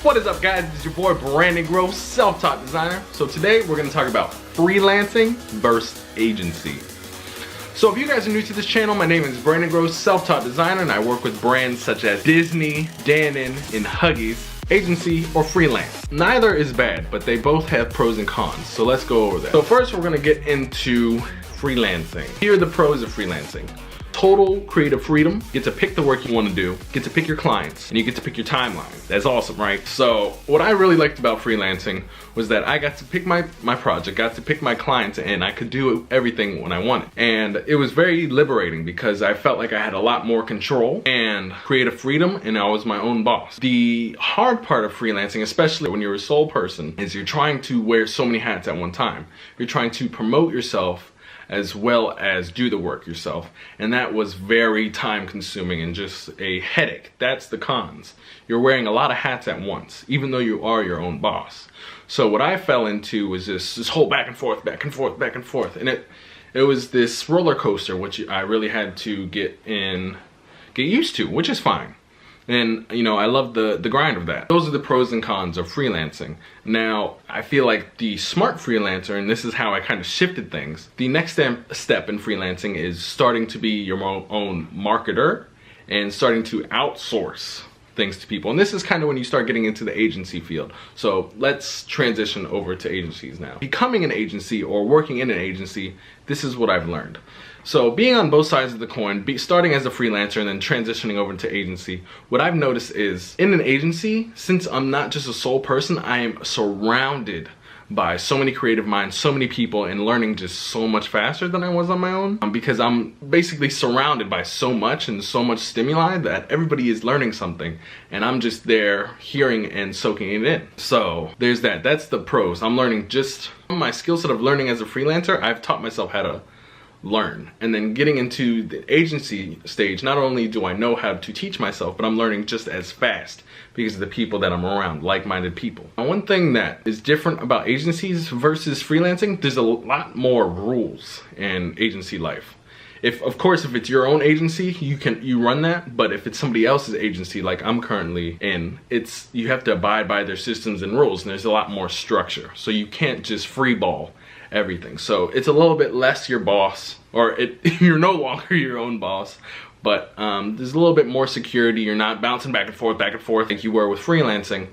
What is up, guys? It's your boy Brandon Groce, self-taught designer. So today we're going to talk about freelancing versus agency. So if you guys are new to this channel, my name is Brandon Groce, self-taught designer, and I work with brands such as Disney, Dannon, and Huggies, agency or freelance. Neither is bad, but they both have pros and cons. So let's go over that. So first we're going to get into freelancing. Here are the pros of freelancing. Total creative freedom. You get to pick the work you want to do, get to pick your clients, and you get to pick your timeline. That's awesome, right? So what I really liked about freelancing was that I got to pick my project, got to pick my clients, and I could do everything when I wanted. And it was very liberating because I felt like I had a lot more control and creative freedom, and I was my own boss. The hard part of freelancing, especially when you're a sole person, is you're trying to wear so many hats at one time. You're trying to promote yourself as well as do the work yourself, and that was very time consuming and just a headache. That's the cons. You're wearing a lot of hats at once, even though you are your own boss. So what I fell into was this whole back and forth, and it was this roller coaster, which I really had to get used to, which is fine. And you know, I love the grind of that. Those are the pros and cons of freelancing. Now, I feel like the smart freelancer, and this is how I kind of shifted things, the next step in freelancing is starting to be your own marketer and starting to outsource things to people. And this is kind of when you start getting into the agency field. So let's transition over to agencies now. Becoming an agency or working in an agency, this is what I've learned. So being on both sides of the coin, starting as a freelancer and then transitioning over to agency, what I've noticed is in an agency, since I'm not just a sole person, I am surrounded by so many creative minds, so many people, and learning just so much faster than I was on my own, because I'm basically surrounded by so much and so much stimuli that everybody is learning something and I'm just there hearing and soaking it in. So there's that. That's the pros. I'm learning just my skill set of learning as a freelancer. I've taught myself how to learn, and then getting into the agency stage, not only do I know how to teach myself, but I'm learning just as fast because of the people that I'm around, like-minded people. Now, one thing that is different about agencies versus freelancing, there's a lot more rules in agency life. Of course, if it's your own agency, you run that, but if it's somebody else's agency like I'm currently in, you have to abide by their systems and rules, and there's a lot more structure. So you can't just freeball everything. So it's a little bit less your boss, or you're no longer your own boss, but there's a little bit more security. You're not bouncing back and forth like you were with freelancing.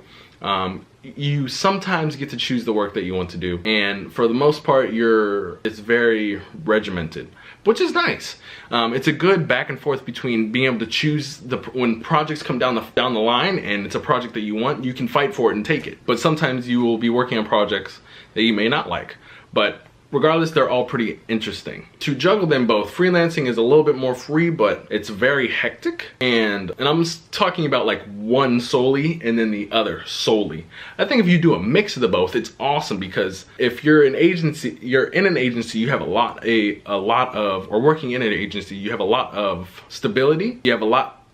You sometimes get to choose the work that you want to do, and for the most part it's very regimented, which is nice. It's a good back and forth between being able to choose when projects come down the line and it's a project that you want, you can fight for it and take it. But sometimes you will be working on projects that you may not like. But regardless, they're all pretty interesting. To juggle them both, freelancing is a little bit more free, but it's very hectic. And I'm talking about like one solely and then the other solely. I think if you do a mix of the both, it's awesome, because if you're in an agency, you have or working in an agency, you have a lot of stability.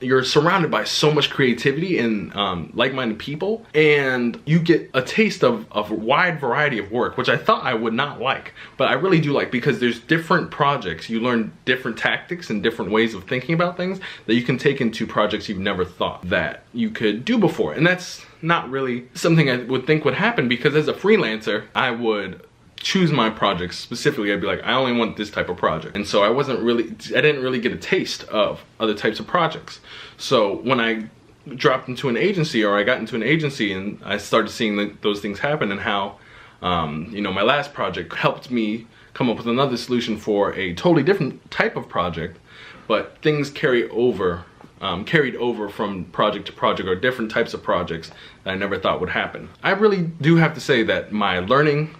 You're surrounded by so much creativity and like-minded people, and you get a taste of a wide variety of work, which I thought I would not like, but I really do like, because there's different projects. You learn different tactics and different ways of thinking about things that you can take into projects you've never thought that you could do before. And that's not really something I would think would happen, because as a freelancer, I would choose my projects specifically. I'd be like, I only want this type of project. And so I didn't really get a taste of other types of projects. So when I dropped into an agency, or I got into an agency, and I started seeing those things happen, and how you know, my last project helped me come up with another solution for a totally different type of project, but things carried over from project to project, or different types of projects that I never thought would happen. I really do have to say that my learning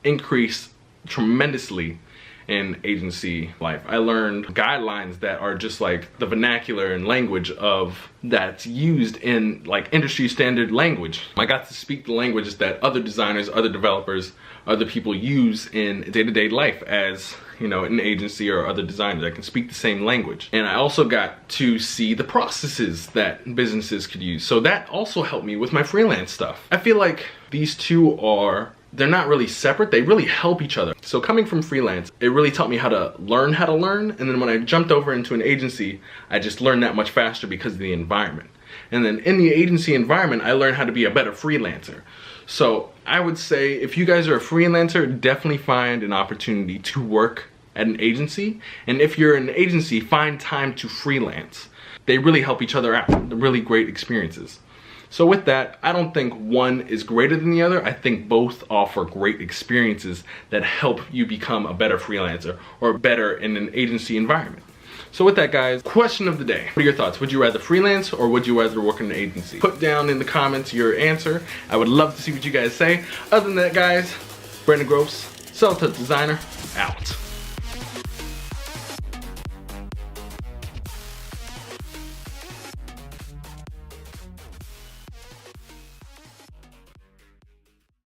increased tremendously in agency life. I learned guidelines that are just like the vernacular and language that's used in like industry standard language. I got to speak the languages that other designers, other developers, other people use in day-to-day life as, you know, an agency or other designers. I can speak the same language. And I also got to see the processes that businesses could use. So that also helped me with my freelance stuff. I feel like these two they're not really separate, they really help each other. So coming from freelance, it really taught me how to learn, and then when I jumped over into an agency, I just learned that much faster because of the environment. And then in the agency environment, I learned how to be a better freelancer. So I would say if you guys are a freelancer, definitely find an opportunity to work at an agency. And if you're an agency, find time to freelance. They really help each other out. They're really great experiences. So with that, I don't think one is greater than the other. I think both offer great experiences that help you become a better freelancer or better in an agency environment. So with that, guys, question of the day. What are your thoughts? Would you rather freelance or would you rather work in an agency? Put down in the comments your answer. I would love to see what you guys say. Other than that, guys, Brandon Groce, self-taught designer, out.